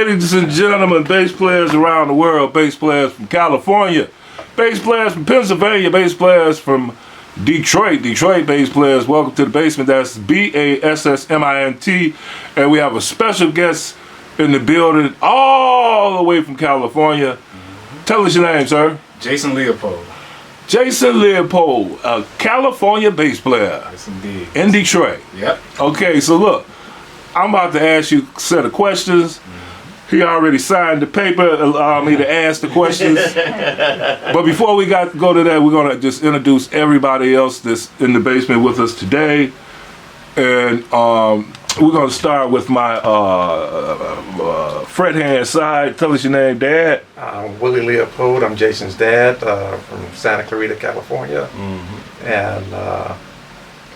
Ladies and gentlemen, bass players around the world, bass players from California, bass players from Pennsylvania, bass players from Detroit bass players, welcome to the basement. That's BASSMINT. And we have a special guest in the building all the way from California. Tell us your name, sir. Jason Leopold. Jason Leopold, a California bass player. Yes, indeed. In Detroit. Yep. Okay, so look, I'm about to ask you a set of questions. He already signed the paper, allow me to ask the questions. But before we go to that, we're gonna just introduce everybody else that's in the basement with us today. And we're gonna start with my fret hand side. Tell us your name, Dad. I'm Willie Leopold. I'm Jason's dad from Santa Clarita, California. And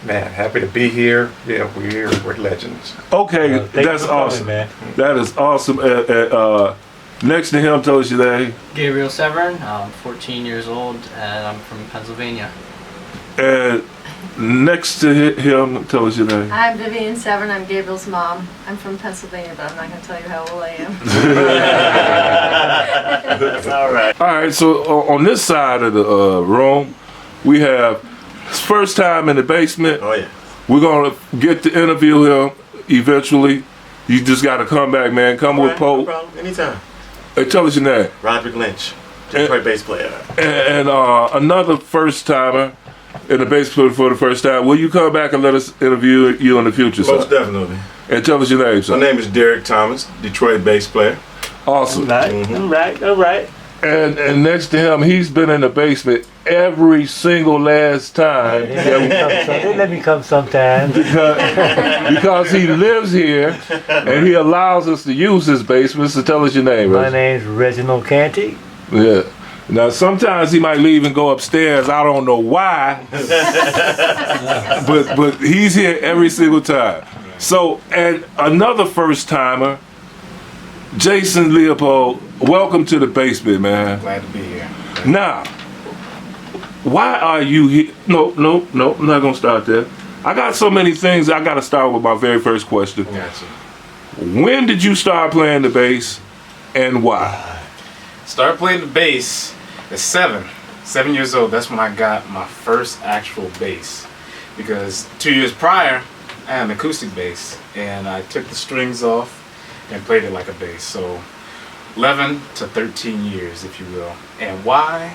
man, happy to be here. Yeah, we're here. We're legends. Okay, that's awesome. Man. That is awesome. Next to him, tell us your name. Gabriel Severn. I'm 14 years old, and I'm from Pennsylvania. And next to him, tell us your name. I'm Vivian Severn. I'm Gabriel's mom. I'm from Pennsylvania, but I'm not going to tell you how old I am. All right. All right. So on this side of the room, we have his first time in the basement. Oh yeah. We're gonna get to interview him eventually. You just got to come back, man. Come with Pope. No problem. Anytime. Hey, tell us your name. Roderick Lynch, Detroit bass player. And another first timer in the basement for the first time. Will you come back and let us interview you in the future, sir? Most definitely. And tell us your name, sir. My name is Derek Thomas, Detroit bass player. Awesome. All right. And next to him, he's been in the basement every single last time. They let me come sometimes. Because he lives here and he allows us to use his basement. So tell us your name, My name's Reginald Canty. Yeah. Now sometimes he might leave and go upstairs. I don't know why, but he's here every single time. So, and another first timer, Jason Leopold. Welcome to the basement, man. Glad to be here. Now, why are you here? No, I'm not gonna start there. I got so many things. I gotta start with my very first question. Gotcha. When did you start playing the bass, and why? Started playing the bass at 7 years old. That's when I got my first actual bass. Because 2 years prior, I had an acoustic bass, and I took the strings off and played it like a bass. So 11 to 13 years, if you will. And why?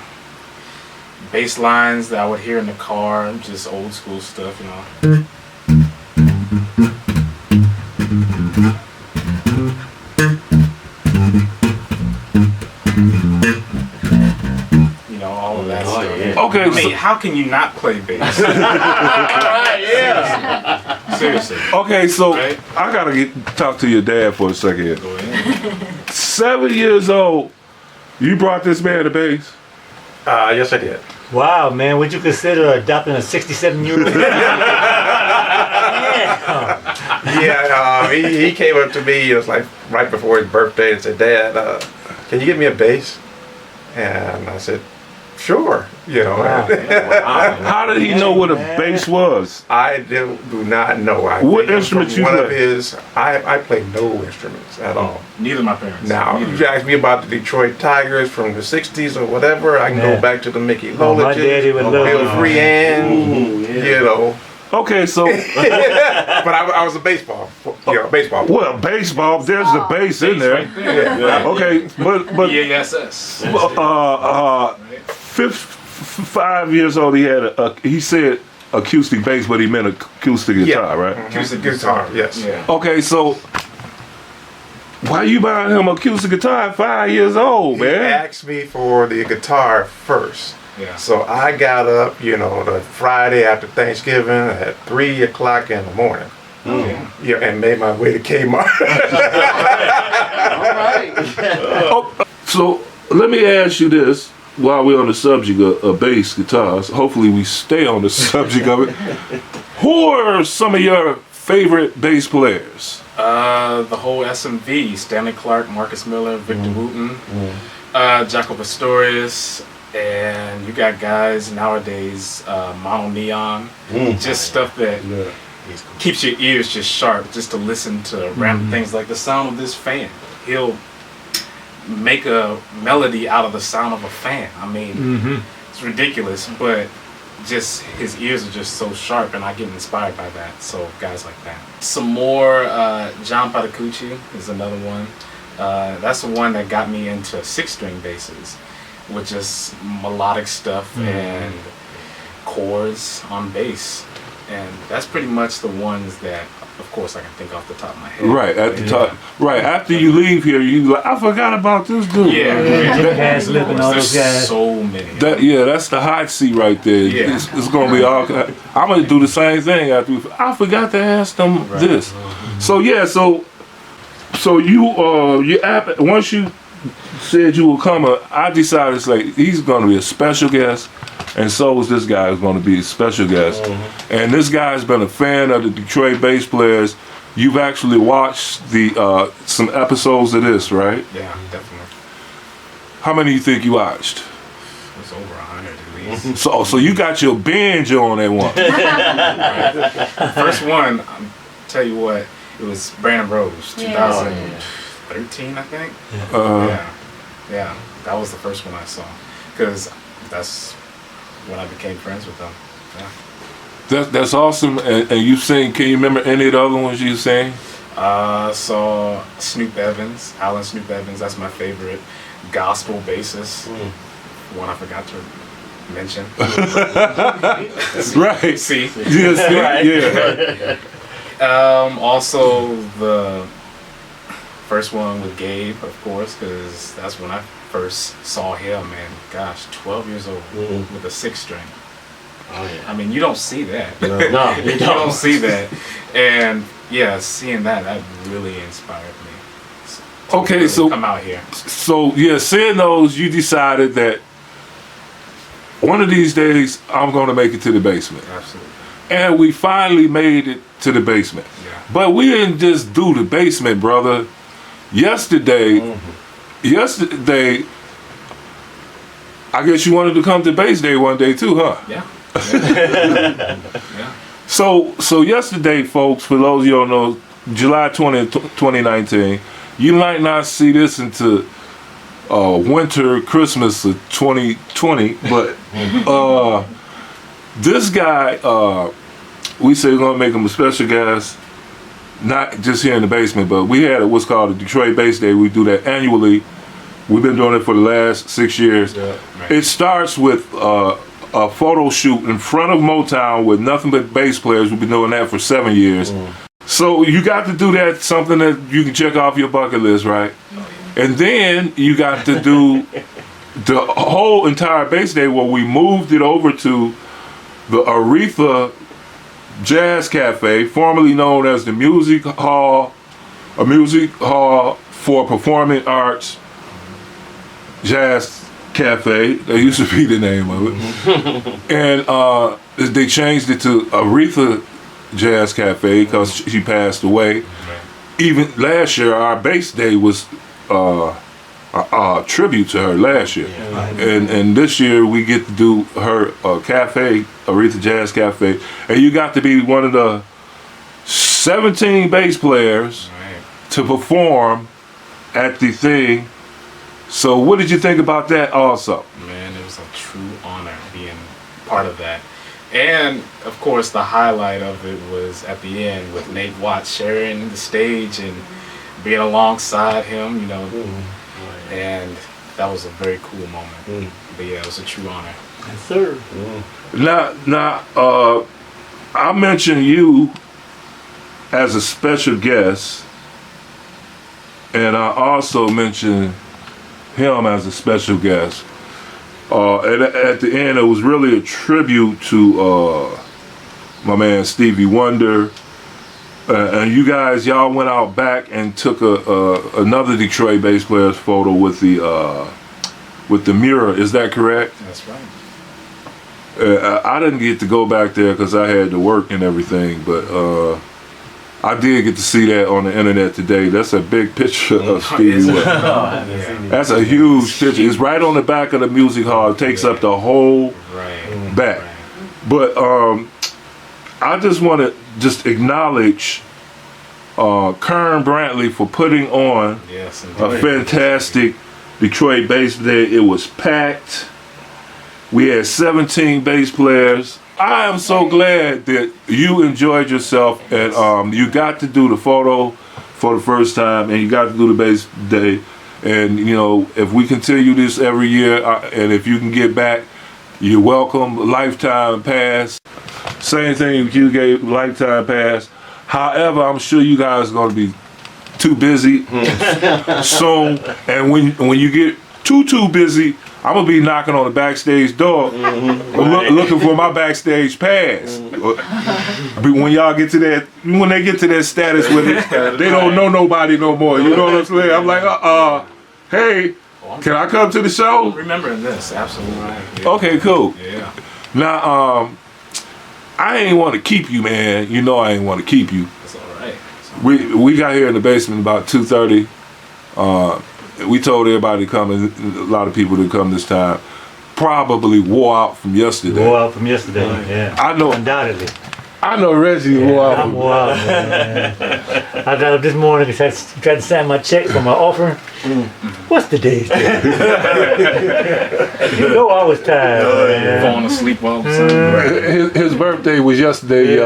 Bass lines that I would hear in the car, just old school stuff, you know. You know, all of that stuff. Yeah. Okay. I mean, how can you not play bass? Seriously. Okay, so Right. I gotta talk to your dad for a second. Go ahead. 7 years old, you brought this man the bass. Yes, I did. Wow, man, would you consider adopting a 67-year-old? Yeah, he came up to me. It was like right before his birthday and said, "Dad, can you get me a bass?" And I said, "Sure." You know. Wow. How did he know what a bass was? I do not know. What instruments you one play? of his. I play no instruments at all. Neither my parents. Now, if Neither. you ask me about the Detroit Tigers from the '60s or whatever, I can Yeah. go back to the Mickey Oh, my daddy Lolages, would love Bill it. Freehan, yeah. you know. Okay, so But I was a baseball player. well, baseball. There's the bass in there. Right there. Yeah. Okay, but BASS. 5 years old, he said acoustic bass, but he meant acoustic guitar, right? Acoustic guitar, yes. Yeah. Okay, so why you buying him acoustic guitar at 5 years old, He man? asked me for the guitar first. Yeah. So I got up, you know, the Friday after Thanksgiving at 3 o'clock in the morning. Yeah, and made my way to Kmart. Oh, so let me ask you this while we're on the subject of bass guitars. Hopefully we stay on the subject of it. Who are some of your favorite bass players? The whole SMV, Stanley Clark, Marcus Miller, Victor Wooten, Jaco Pastorius, and you got guys nowadays, Mono Neon, just stuff that keeps your ears just sharp, just to listen to random things like the sound of this fan. he'll make a melody out of the sound of a fan. I mean, it's ridiculous, but just his ears are just so sharp, and I get inspired by that. So guys like that. Some more John Patacucci is another one. That's the one that got me into 6-string basses, with just melodic stuff and chords on bass, and that's pretty much the ones that, of course, I can think off the top of my head. Right at the top. Right after you leave here, you like, I forgot about this dude. Gas Lip and all There's those guys. so many. That's the hot seat right there. Yeah. It's gonna be all. I'm gonna do the same thing after. I forgot to ask them this. So yeah, so you once you said you would come, I decided it's like he's gonna be a special guest, and so is this guy is gonna be a special guest. And this guy's been a fan of the Detroit bass players. You've actually watched the some episodes of this, right? Yeah, definitely. How many do you think you watched? It's over 100 at least. So you got your binge on that one. First one, tell you what, it was Brandon Rose, 2013, I think. Yeah, that was the first one I saw, because that's when I became friends with them. Yeah. That's awesome. And you sing? Can you remember any of the other ones you sang? Saw Snoop Evans, Alan Snoop Evans. That's my favorite gospel bassist. One I forgot to mention. Right. See. Yes. Yeah. Also the first one with Gabe, of course, because that's when I first saw him, and gosh, 12 years old with a 6-string. Oh, yeah. I mean, you don't see that. No, you You don't see that. And yeah, seeing that really inspired me. To Okay, really so come out here. So yeah, seeing those, you decided that one of these days I'm going to make it to the basement. Absolutely. And we finally made it to the basement. Yeah. But we didn't just do the basement, brother. Yesterday, I guess you wanted to come to Base Day one day too, huh? Yeah. Yeah. So yesterday, folks, for those of you who don't know, July 20th, 2019, you might not see this until winter, Christmas of 2020, but this guy, we say we're gonna make him a special guest, not just here in the basement, but we had what's called a Detroit Bass Day. We do that annually. We've been doing it for the last 6 years. Yeah, right. It starts with a photo shoot in front of Motown with nothing but bass players. We've been doing that for 7 years. So you got to do that, something that you can check off your bucket list, right? And then you got to do the whole entire Bass Day, where we moved it over to the Aretha Jazz Cafe, formerly known as the Music Hall, a music hall for performing arts Jazz Cafe. That used to be the name of it. And they changed it to Aretha Jazz Cafe because she passed away. Even last year, our Bass Day was a tribute to her last year. And this year we get to do her cafe, Aretha Jazz Cafe. And you got to be one of the 17 bass players to perform at the thing. So what did you think about that also? Man, it was a true honor being part of that. And of course the highlight of it was at the end with Nate Watts sharing the stage and being alongside him, you know. And that was a very cool moment. But yeah, it was a true honor. Yes, sir. Now, I mentioned you as a special guest, and I also mentioned him as a special guest. And at the end, it was really a tribute to my man Stevie Wonder. And you guys, y'all went out back and took another Detroit bass player's photo with the mirror. Is that correct? That's right. I didn't get to go back there because I had to work and everything, but I did get to see that on the internet today. That's a big picture of Stevie Wonder. That's a huge picture. It's right on the back of the music hall. It takes up the whole back. But I just want to acknowledge Kern Brantley for putting on Yes, a indeed. fantastic Detroit bass day. It was packed. We had 17 bass players. I am so glad that you enjoyed yourself and you got to do the photo for the first time and you got to do the bass day. And you know, if we continue this every year and if you can get back, you're welcome. Lifetime pass. Same thing you gave lifetime pass. However, I'm sure you guys are going to be too busy soon. And when you get too busy, I'm gonna be knocking on the backstage door, looking for my backstage pass. But when y'all get to that, when they get to that status with it, they don't know nobody no more. You know what I'm saying? I'm like, hey, can I come to the show? Remembering this, absolutely. Yeah. Okay, cool. Yeah. Now, I ain't want to keep you, man. You know I ain't want to keep you. That's all right. We got here in the basement about 2:30. We told everybody to come, and a lot of people to come this time. Probably wore out from yesterday. Wore out from yesterday, yeah. I know. Undoubtedly. I know Reggie wore out. I'm wore out, man. I got up this morning and tried to sign my check for my offer. What's the date? You know I was tired, man. Falling asleep all of a sudden. His birthday was yesterday,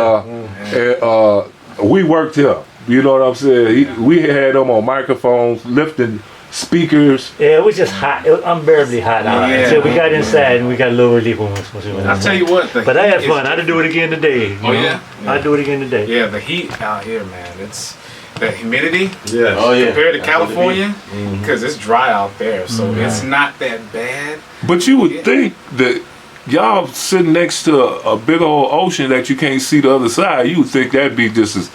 and we worked him. You know what I'm saying? We had him on microphones, lifting speakers. Yeah, it was just hot. It was unbearably hot out. Yeah. So we got inside and we got a little relief once we went I'll inside. tell you what. But I had fun. I'd do it again today. Oh, yeah? I'd do it again today. Yeah, the heat out here, man. It's the humidity Yes. Oh yeah. compared to California, because it's dry out there, so it's not that bad. But you would think that y'all sitting next to a big old ocean that you can't see the other side, you would think that'd be just as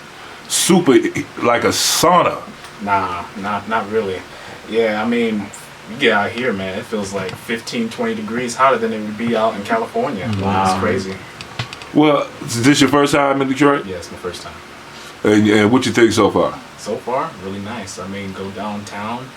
super, like a sauna. Nah, not really. Yeah, I mean, you get out here, man, it feels like 15, 20 degrees hotter than it would be out in California. Wow. It's crazy. Well, is this your first time in Detroit? Yeah, it's my first time. And what you think so far? So far, really nice. I mean, go downtown.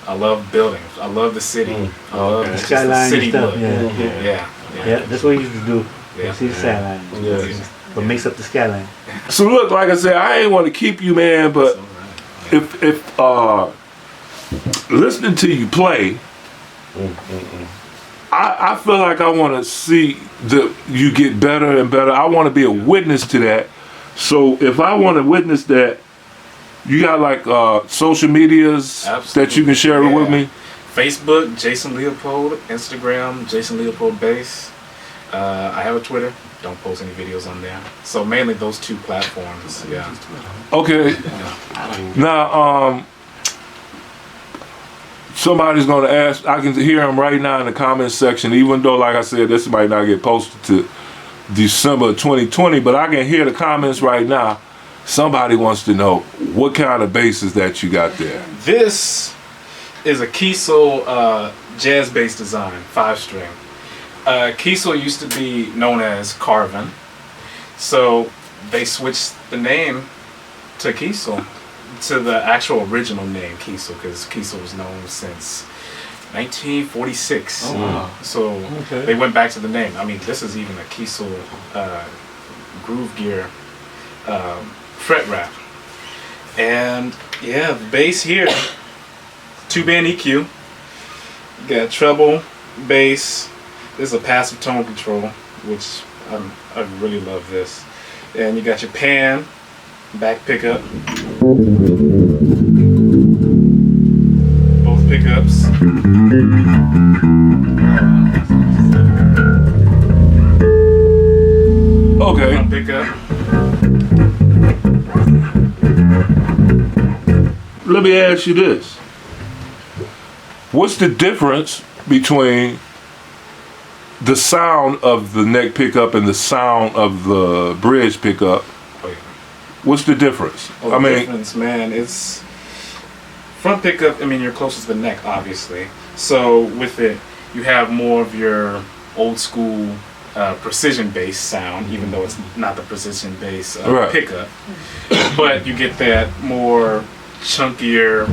I love buildings. I love the city. I love just the Skyline city and stuff. look. Yeah. Yeah. That's what you used to do. Yeah. See the skyline. Yes. What makes up the skyline. So look, like I said, I ain't want to keep you, man, but It's all right. if listening to you play, I feel like I want to see you get better and better. I want to be a witness to that. So if I want to witness that, you got like social medias that you can share it with me? Facebook, Jason Leopold. Instagram, Jason Leopold Bass. I have a Twitter. Don't post any videos on there. So mainly those two platforms. Yeah. Okay. Now, somebody's going to ask, I can hear him right now in the comments section, even though, like I said, this might not get posted to December 2020, but I can hear the comments right now. Somebody wants to know what kind of basses that you got there. This is a Kiesel jazz bass design, 5-string. Kiesel used to be known as Carvin, so they switched the name to Kiesel, to the actual original name Kiesel, because Kiesel was known since 1946. Oh, wow. So they went back to the name. I mean, this is even a Kiesel groove gear fret wrap. And yeah, the bass here, 2-band EQ. You got treble, bass. This is a passive tone control, which I really love this. And you got your pan, back pickup. Both pickups. Okay. Front pickup. Let me ask you this. What's the difference between the sound of the neck pickup and the sound of the bridge pickup? Oh, yeah. What's the difference? Oh, I the mean, difference, man, it's front pickup. I mean, you're closest to the neck, obviously. So with it, you have more of your old school precision bass sound, even though it's not the precision bass Right. pickup. But you get that more chunkier.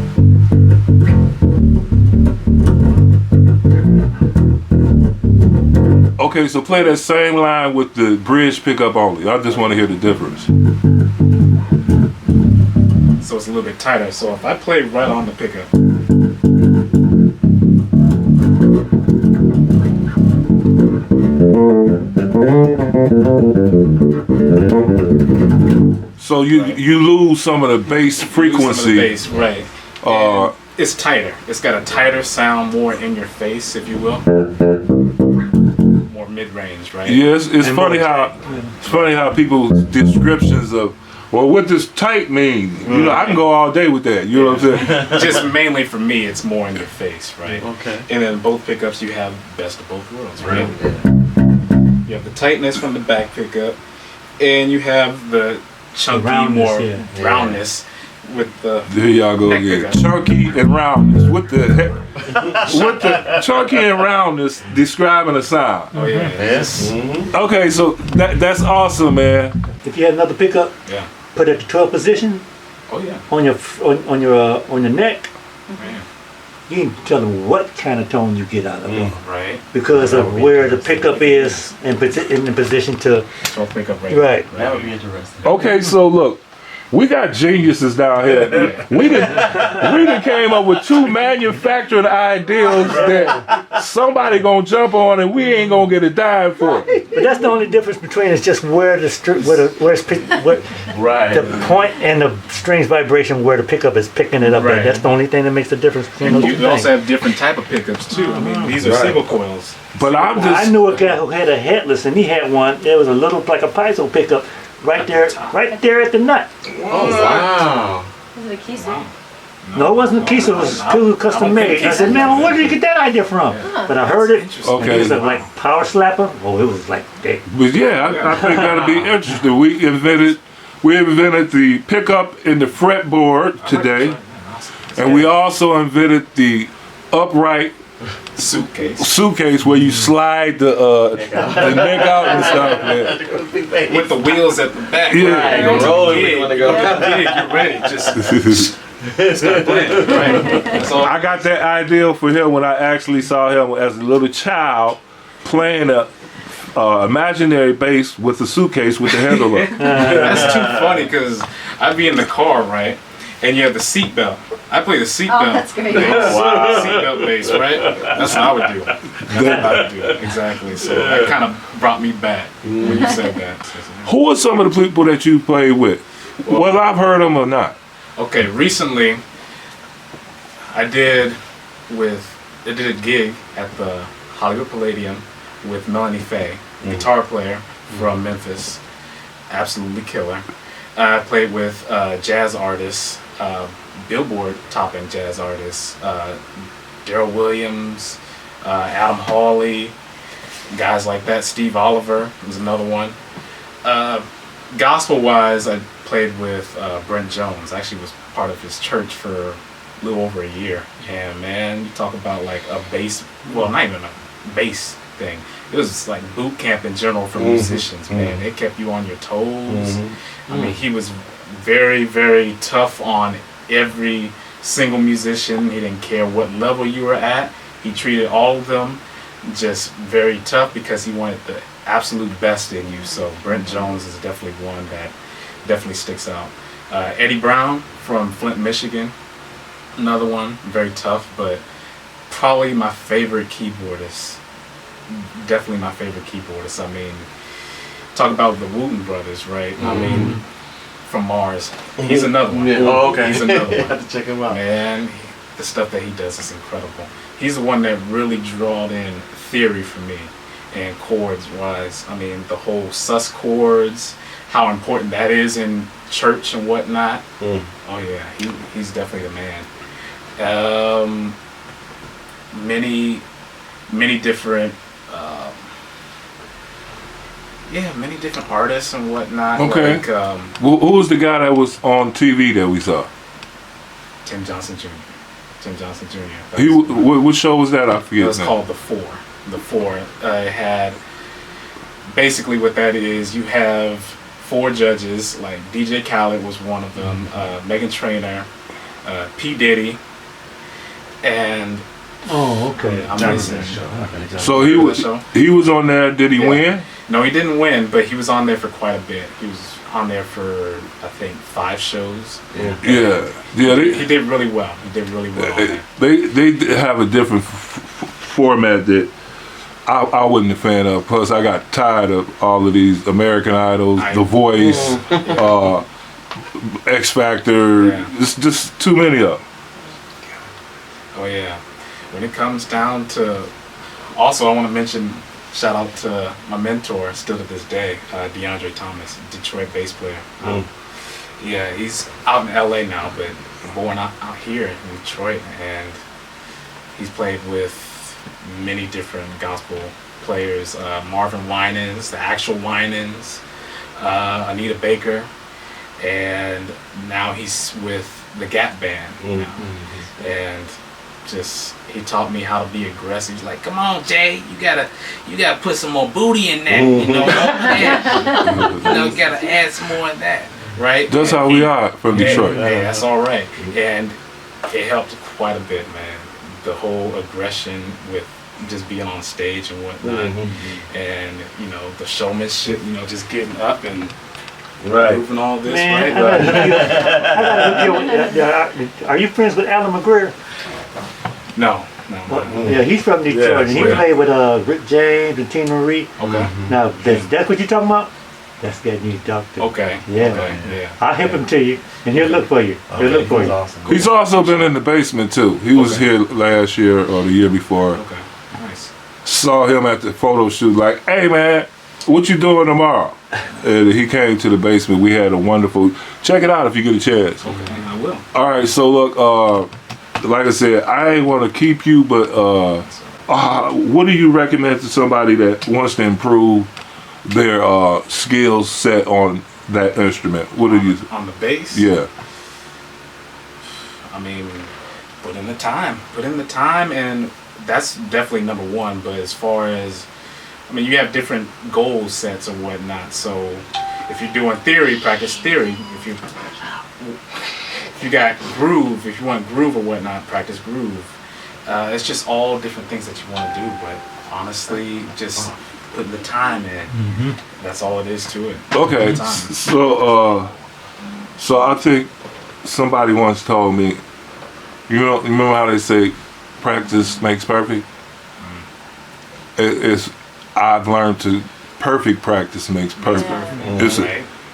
okay, so play that same line with the bridge pickup only. I just want to hear the difference. so it's a little bit tighter. So if I play right on the pickup, So you lose some of the bass some of frequency. the bass, right? Uh, And it's tighter. It's got a tighter sound, more in your face, if you will. More mid-range, right? Yes, it's And funny more how people's descriptions of what does tight mean? You know, I can go all day with that. You know what I'm saying? Just mainly for me, it's more in your face, right? Okay. And then both pickups, you have best of both worlds, right? You have the tightness from the back pickup, and you have the chunky, roundness, more yeah. roundness with the. There y'all go neck again. pickup. Chunky and roundness. What the chunky and roundness describing a sound. Oh yeah, Yes. Okay, so that's awesome, man. If you had another pickup, yeah. put it at the 12th position Oh yeah. on your neck, Man. you can tell them what kind of tone you get out of it Right. because of where the pickup is in the position to. So pickup right. Right. That would be interesting. Okay, so look, we got geniuses down here. We done came up with two manufacturing ideas that somebody gonna jump on and we ain't gonna get a dime for it. But that's the only difference between it's just where the Right. the point and the strings vibration where the pickup is picking it up. Right. At. That's the only thing that makes the difference between And those two you also things. have different type of pickups too. I mean, these are Right. single coils. But I'm I just knew a guy who had a headless, and he had one. There was a little like a piezo pickup right there at the nut. Oh, wow. Is it a Kiesel? No, it wasn't a piece. It was custom made. I said, man, where did you get that idea from? But I heard it. Okay. It was a like power slapper. Oh, it was like that. But yeah, I think that'll be interesting. We invented the pickup in the fretboard today, and we also invented the upright suitcase where you slide the neck out and stuff. Man. With the wheels at the back. Yeah. Right. You You're roll it gig. when you wanna go. You're ready. Just start playing. Right. That's all. I got that idea for him when I actually saw him as a little child playing a imaginary bass with a suitcase with the handle up. That's too funny because I'd be in the car, right? And you have the seatbelt. I play the seatbelt. Oh, that's great. bass. Wow. Seatbelt bass, right? That's what I would do. That's what I would do. Exactly. So that kind of brought me back when you said that. Who are some of the people that you play with? Whether I've heard them or not. Okay, recently I did a gig at the Hollywood Palladium with Melanie Faye, guitar player from Memphis, absolutely killer. I played with jazz artists, Billboard topping jazz artists, Daryl Williams, Adam Hawley, guys like that. Steve Oliver was another one. Gospel wise, I played with Brent Jones. I actually was part of his church for a little over a year. And man, you talk about like a bass, well, not even a bass thing. It was like boot camp in general for musicians, man. It kept you on your toes. I mean, he was very, very tough on every single musician. He didn't care what level you were at. He treated all of them just very tough because he wanted the absolute best in you. So Brent Jones is definitely one that definitely sticks out. Eddie Brown from Flint, Michigan, another one, very tough, but probably my favorite keyboardist. Definitely my favorite keyboardist. I mean, talk about the Wooten brothers, right? I mean, from Mars. He's another one. Yeah. Oh, okay. He's another I one. have to check him out. Man, the stuff that he does is incredible. He's the one that really drawed in theory for me and chords wise. I mean, the whole sus chords, how important that is in church and whatnot. Oh yeah, he's definitely the man. Many different many different artists and whatnot. Okay. Like Who was the guy that was on TV that we saw? Tim Johnson Jr. What show was that? I forget. It was now. called The Four. It had basically what that is. You have 4 judges. Like DJ Khaled was one of them. Meghan Trainor, P Diddy, and Oh, okay. I'm missing. So he was on there. Did he win? No, he didn't win, but he was on there for quite a bit. He was on there for I think 5 shows. Yeah. He did really well. He did really well on there. They have a different format that I wasn't a fan of. Plus, I got tired of all of these American Idols, The Voice, X Factor. Yeah. It's just too many of them. Oh yeah. When it comes down to, also I want to mention, shout out to my mentor still to this day, DeAndre Thomas, Detroit bass player. Yeah, he's out in LA now, but born out here in Detroit, and he's played with many different gospel players. Marvin Winans, the actual Winans, Anita Baker, and now he's with the Gap Band now. And just, he taught me how to be aggressive. He's like, come on, Jay, you gotta put some more booty in that, you know what I'm saying? You gotta add some more of that, right? That's how we are from Detroit. Yeah, that's all right. And it helped quite a bit, man. The whole aggression with just being on stage and whatnot, and you know, the showmanship, you know, just getting up and moving all this, Man, right? are you friends with Alan McGreer? No. Yeah, he's from Detroit, and he played with Rick James and Tina Marie. Okay. Now, that's what you talking about? That's the guy you talk to. Okay. Yeah. Okay. Yeah. I'll help him to you, and he'll look for you. He'll look for you. Awesome. He's also been in the basement too. He was here last year or the year before. Okay. Nice. Saw him at the photo shoot. Like, hey man, what you doing tomorrow? And he came to the basement. We had a wonderful. Check it out if you get a chance. Okay, I will. All right. So look, like I said, I ain't want to keep you, but what do you recommend to somebody that wants to improve their skill set on that instrument? What do you? On the bass? Yeah. I mean, put in the time. Put in the time, and that's definitely number one. But as far as, I mean, you have different goal sets or whatnot. So if you're doing theory, practice theory. If you got groove, if you want groove or whatnot, practice groove. It's just all different things that you want to do. But honestly, just putting the time in. That's all it is to it. Okay. So I think somebody once told me, you remember how they say practice makes perfect? I've learned to perfect practice makes perfect.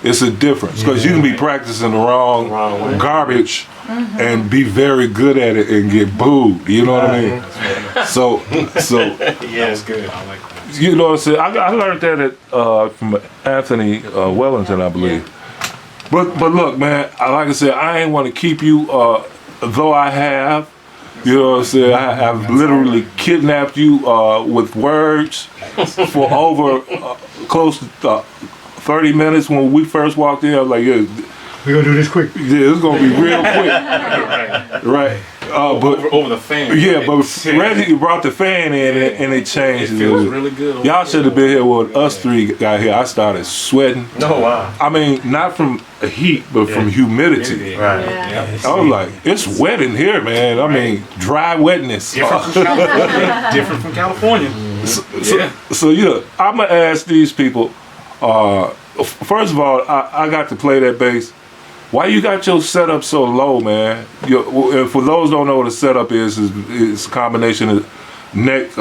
It's a difference, because you can be practicing the wrong garbage and be very good at it and get booed. You know what I mean? So Yeah, it's good. I like that. you know what I'm saying? I learned that from Anthony Wellington, I believe. But look, man, like I said, I ain't want to keep you, though I have. You know what I'm saying? I've literally kidnapped you with words for over close to 30 minutes. When we first walked in, I was like, yeah, We're gonna do this quick. yeah, it's gonna be real quick. Right. But over the fan. yeah, but Reggie brought the fan in and it changed. It feels really good. Y'all should have been here when us three got here. I started sweating. Oh wow. I mean, not from heat, but from humidity. Right. Yeah. I was like, it's wet in here, man. I mean, dry wetness. Different from California. Different from California. So yeah, I'm gonna ask these people. First of all, I got to play that bass. Why you got your setup so low, man? For those who don't know what a setup is it's a combination of neck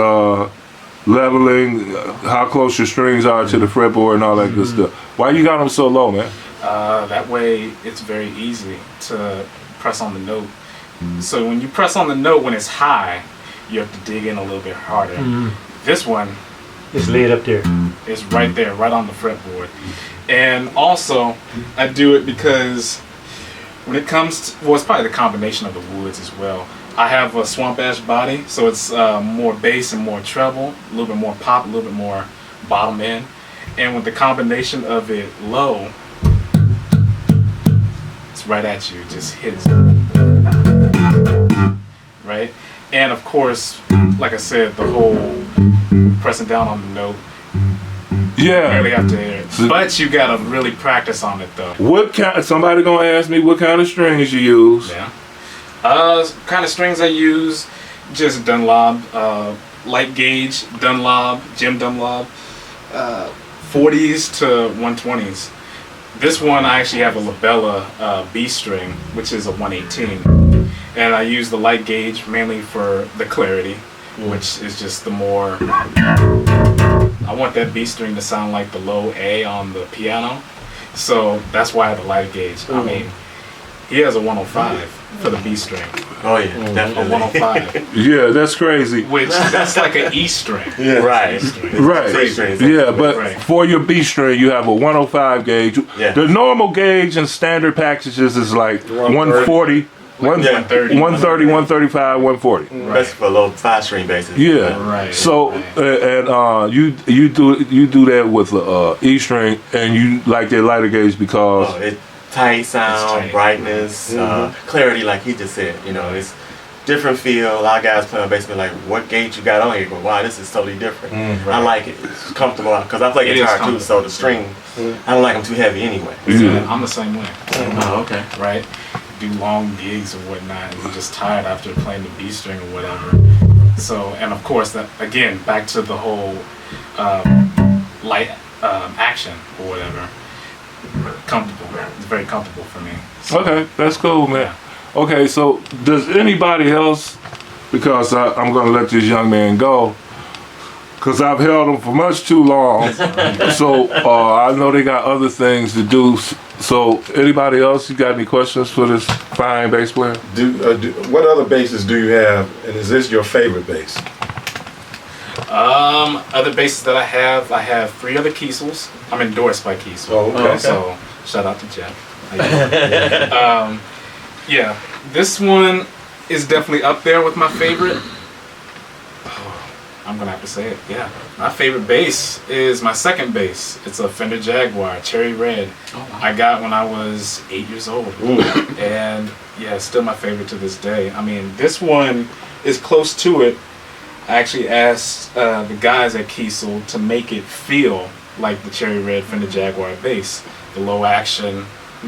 leveling, how close your strings are to the fretboard, and all that good stuff. Why you got them so low, man? That way, it's very easy to press on the note. So when you press on the note when it's high, you have to dig in a little bit harder. This one Just lay it up there. is right there, right on the fretboard. And also, I do it because when it comes to, well, it's probably the combination of the woods as well. I have a swamp ash body, so it's more bass and more treble, a little bit more pop, a little bit more bottom end. And with the combination of it low, it's right at you, it just hits. Right? And of course, like I said, the whole pressing down on the note, Yeah. really have to hear it. But you gotta really practice on it though. What kind? Somebody gonna ask me what kind of strings you use? Yeah. Kind of strings I use, just Dunlop, light gauge Dunlop, Jim Dunlop, 40s to 120s. This one I actually have a Labella B string, which is a 118, and I use the light gauge mainly for the clarity, which is just the more. I want that B string to sound like the low A on the piano, so that's why I have the light gauge. I mean, he has a 105 for the B string. Oh yeah, A definitely. 105, Yeah, that's crazy. which that's like an E string. Right. Right. C strings. Yeah, but Right. for your B string, you have a 105 gauge. Yeah. The normal gauge in standard packages is like 140, 130. 130, 135, 140. Best for low 5-string basses. Yeah. Right. So right. you do that with E string, and you like that lighter gauge because Oh, it tight sound, tight. brightness, clarity, like he just said. You know, it's different feel. A lot of guys play on bass be like, "What gauge you got on here?" But wow, this is totally different. I like it. It's comfortable because I play It is guitar too, comfortable. so the string, I don't like them too heavy anyway. Yeah. I'm the same way. Oh, okay. Right? Do long gigs or whatnot, and you're just tired after playing the B string or whatever. So, and of course, that again, back to the whole light action or whatever. Comfortable. It's very comfortable for me. So, okay, that's cool, man. yeah. Okay, so does anybody else? Because I'm gonna let this young man go. Cause I've held him for much too long. So I know they got other things to do. So anybody else? You got any questions for this fine bass player? What other basses do you have, and is this your favorite bass? Other basses that I have 3 other Kiesels. I'm endorsed by Kiesel. Oh, okay. So shout out to Jeff. Yeah, this one is definitely up there with my favorite. I'm gonna have to say it. Yeah, my favorite bass is my second bass. It's a Fender Jaguar Cherry Red. I got when I was 8 years old, and yeah, it's still my favorite to this day. I mean, this one is close to it. I actually asked the guys at Kiesel to make it feel like the Cherry Red Fender Jaguar bass. The low action,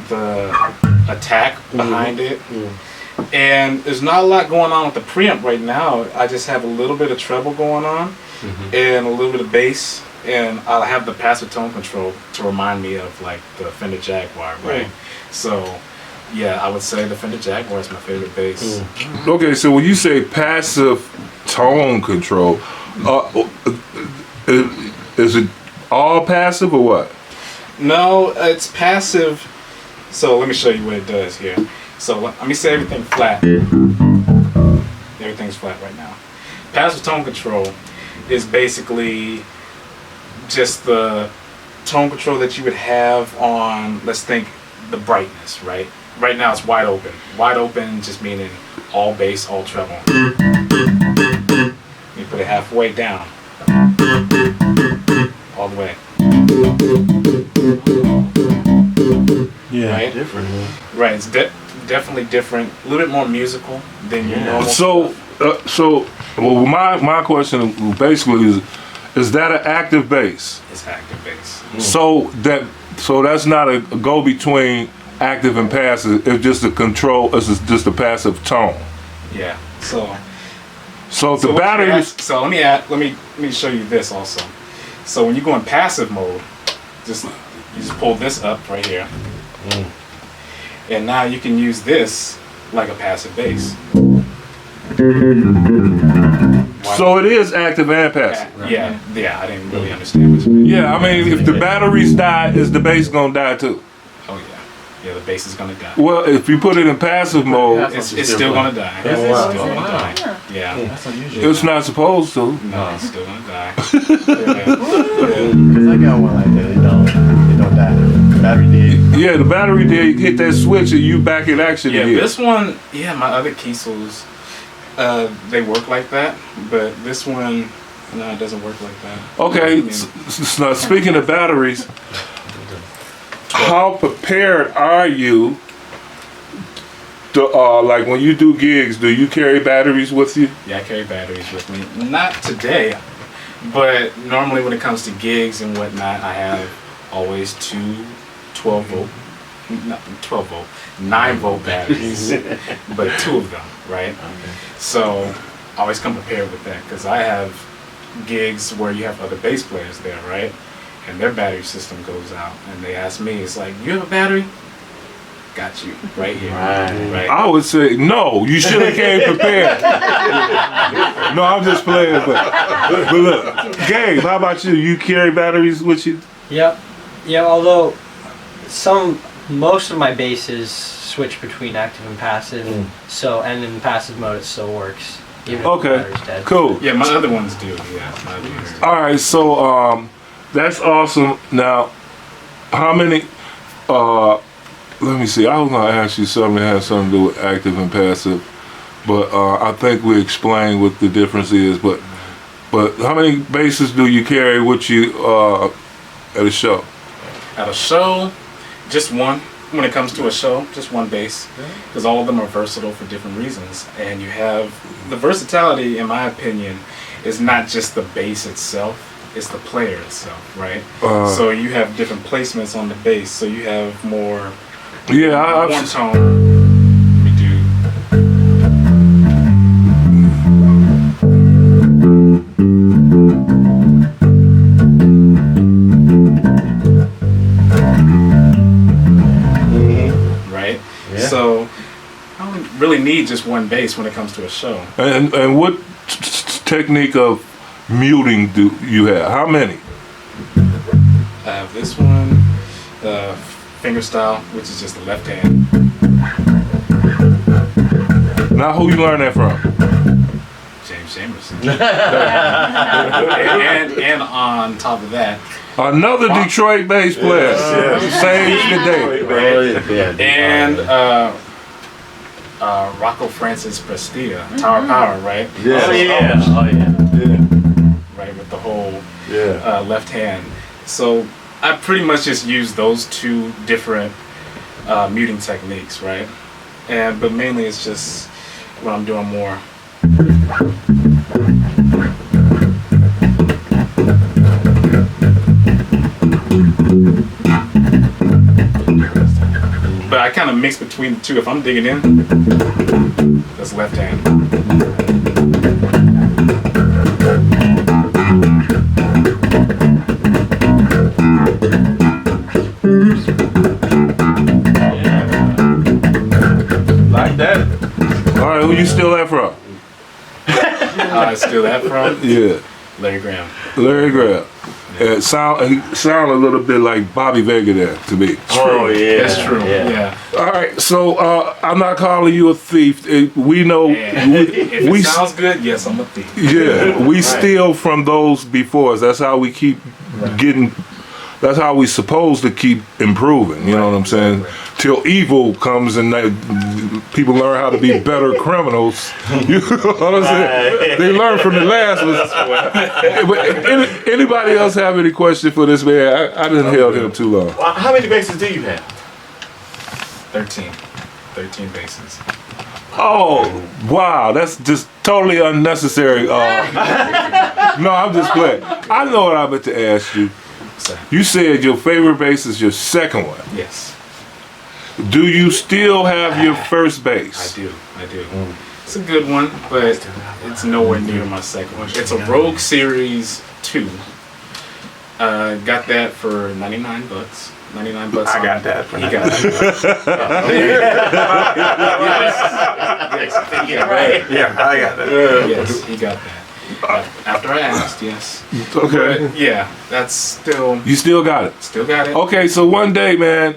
the attack behind it. And there's not a lot going on with the preamp right now. I just have a little bit of treble going on and a little bit of bass, and I'll have the passive tone control to remind me of like the Fender Jaguar, right? So yeah, I would say the Fender Jaguar is my favorite bass. Okay, so when you say passive tone control, is it all passive or what? No, it's passive. So let me show you what it does here. So let me say everything flat. Everything's flat right now. Passive tone control is basically just the tone control that you would have on, let's think, the brightness, right? Right now it's wide open. Wide open just meaning all bass, all treble. You put it halfway down. All the way. Yeah. Right? Different. Right, it's definitely different, a little bit more musical than your normal. Well, my question basically is that an active bass? It's active bass. So that's not a go between active and passive. It's just a control. It's just a passive tone. Yeah. So So the what you battery ask- So let me show you this also. So when you go in passive mode, you just pull this up right here, and now you can use this like a passive bass. So it is active and passive. Yeah. I didn't really understand what you mean. Yeah, I mean, if the batteries die, is the bass gonna die too? Oh yeah, the bass is gonna die. Well, if you put it in passive mode, It's still gonna die. It's still gonna die. Yeah. That's unusual. it's not supposed to. No, it's still gonna die. Yeah. Cause I got one like that. It don't die. Battery dead. Yeah, the battery there, you hit that switch and you back in action Yeah, again. this one, my other Kiesels, they work like that, but this one, no, it doesn't work like that. Okay, I mean, now speaking of batteries, how prepared are you to, like when you do gigs, do you carry batteries with you? yeah, I carry batteries with me. Not today, but normally when it comes to gigs and whatnot, I have always two 9 volt batteries, but 2 of them, right? So I always come prepared with that because I have gigs where you have other bass players there, right? and their battery system goes out, and they ask me, it's like, you have a battery? Got you right here. Right. I would say no. You should have came prepared. No, I'm just playing. But look, Gabe, how about you? You carry batteries with you? Yep. Yeah. Although most of my basses switch between active and passive, so and in passive mode it still works. Even if the Okay. battery's dead. Cool. Yeah, my other ones do. Yeah, my other ones do. All right. So that's awesome. Now, how many? Let me see. I was gonna ask you something that has something to do with active and passive, but I think we explained what the difference is. But how many basses do you carry with you at a show? At a show, just one. When it comes to a show, just one bass, because all of them are versatile for different reasons. And you have the versatility, in my opinion, is not just the bass itself; it's the player itself, right? So you have different placements on the bass. So you have more. Yeah, one tone. We do. Right. Yeah. So I don't really need just one bass when it comes to a show. And what technique of muting do you have? How many? I have this one, finger style, which is just the left hand. Now, who you learn that from? James Jamerson. and on top of that, Another Detroit bass player. Same today. and Rocco Francis Prestia, Tower Power, right? Yeah. Oh yeah. Oh yeah. Right, with the whole Yeah. left hand. So I pretty much just use those two different muting techniques, right? But mainly it's just when I'm doing more. But I kind of mix between the two. If I'm digging in, that's left hand. Like that. All right, who you steal that from? I steal that from Yeah, Larry Graham. Larry Graham. He sound a little bit like Bobby Vega there to me. Oh yeah. That's true. Yeah. All right, so I'm not calling you a thief. We know. And if we it sounds good, yes, I'm a thief. Yeah, we steal from those before us. That's how we keep getting. That's how we supposed to keep improving. You know what I'm saying? Till evil comes and people learn how to be better criminals. You know what I'm saying? They learn from the last one. But anybody else have any question for this man? I didn't held him too long. Well, how many basses do you have? 13 bases. Oh, wow, that's just totally unnecessary. No, I'm just playing. I know what I meant to ask you. So, You said your favorite bass is your second one. yes, Do you still have your first I bass? do. It's a good one, but it's nowhere near my second one. It's a Rogue Series 2. Got that for $99. $99. I got that for He got it. Yeah, I got that. Yes, he got that. After I asked, yes. Okay. But yeah, that's still You still got it. got it. Okay, so one day, man,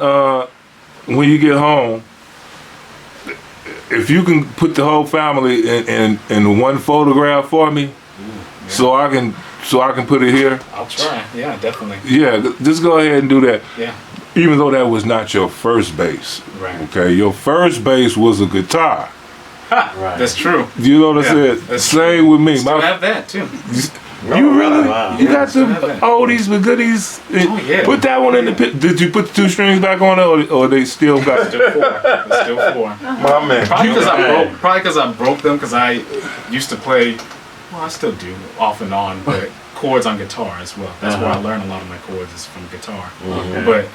when you get home, if you can put the whole family in one photograph for me, so I can put it here. I'll try. Yeah, definitely. Yeah, just go ahead and do that. Yeah. Even though that was not your first bass. Right. Okay, your first bass was a guitar. Ha, Right. that's true. You know what I Yeah, said? that's Same with me. Still have that too. You really? Wow. You got still the have that. oldies but goodies? Oh, yeah. Put that one in the pit. Did you put the two strings back on it or they still got it? Still four. It's still four. My man. Probably because I broke them because I used to play. Well, I still do off and on, but chords on guitar as well. That's where I learned a lot of my chords is from guitar. But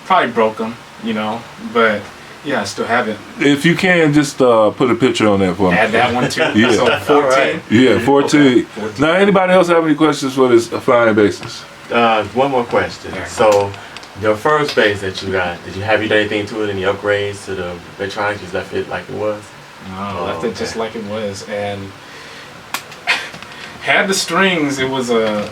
probably broke them, you know. But yeah, I still have it. If you can, just put a picture on that for me. Add that one too. Yeah. So 14. Yeah, 14. Okay, 14. Now, anybody else have any questions for this flying bassist? one more question. Yeah. So, your first bass that you got, did you have you done anything to it? Any upgrades to the electronics? Just left it like it was? No, left it just like it was, and had the strings. It was a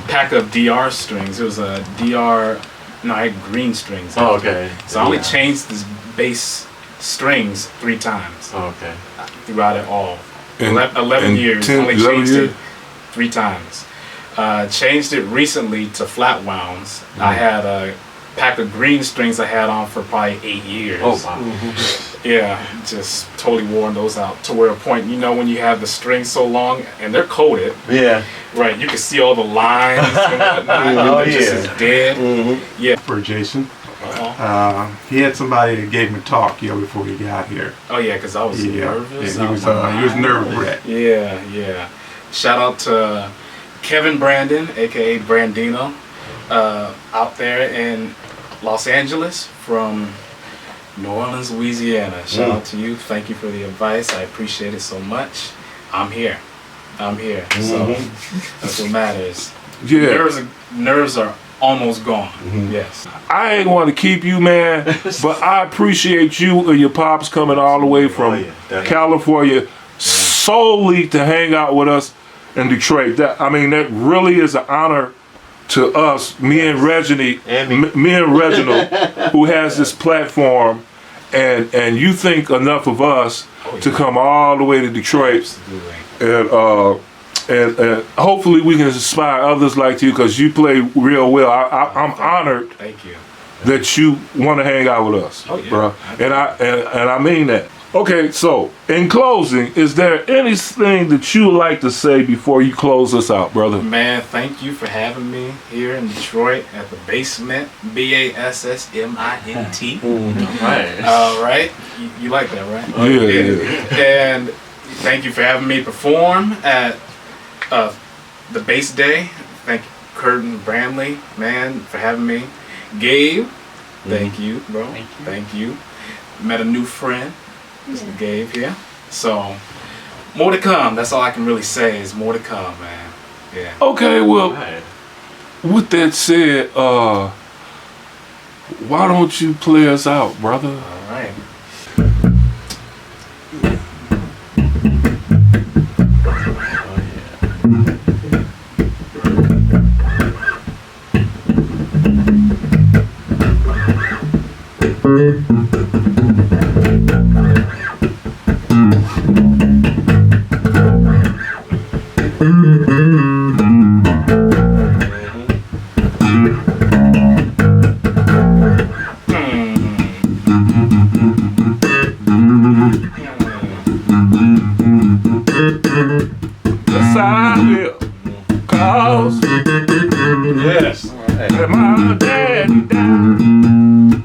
pack of DR strings. It was a DR. No, I had green strings. Oh, okay. So I only changed this bass strings 3 times. Oh, okay. Throughout it all. In- 11 in years. 10, only 11 changed years? it 3 times. Changed it recently to flat wounds. I had a pack of green strings I had on for probably 8 years. Oh, wow. Yeah, just totally worn those out to where a point, you know, when you have the strings so long and they're coated, Yeah. right, you can see all the lines and whatnot. Oh, They're just yeah. as dead. Yeah. For Jason. Uh-huh. He had somebody that gave him a talk, before he got here. Oh, yeah, because I was nervous. Yeah, he was nerve wrecked. Yeah. Shout out to Kevin Brandon, aka Brandino, out there in Los Angeles from New Orleans, Louisiana. Shout out to you. Thank you for the advice. I appreciate it so much. I'm here. So that's what matters. Yeah. Nerves are almost gone. Yes. I ain't want to keep you, man, but I appreciate you and your pops coming all the way from definitely. California solely to hang out with us in Detroit. That really is an honor to us, me and Reginald, me and Reginald, who has this platform, and you think enough of us to come all the way to Detroit, Absolutely. and hopefully we can inspire others like you because you play real well. I'm honored Thank you. that you want to hang out with us, Oh, yeah. bro. And I mean that. Okay, so in closing, is there anything that you would like to say before you close us out, brother? Man, thank you for having me here in Detroit at the Bassmint, Bassmint. Right. All right, you like that, right? Yeah. And thank you for having me perform at the Bass Day. Thank Curtin Bramley, man, for having me. Gabe, thank you, bro. Thank you. Met a new friend, Mr. Gabe here. So, more to come. That's all I can really say is more to come, man. Yeah. Okay, well, Right. with that said, why don't you play us out, brother? All right. Yes, I will. Cause Yes. my daddy died.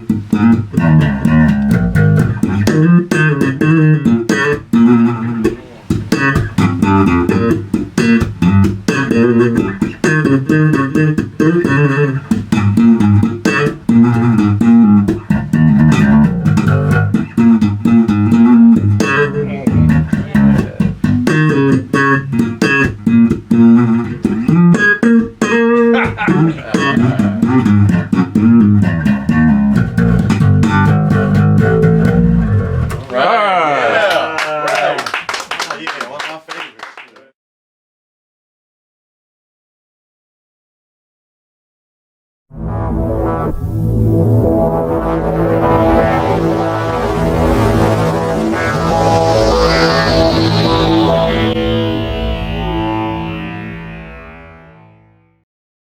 Yeah, one of my favorites.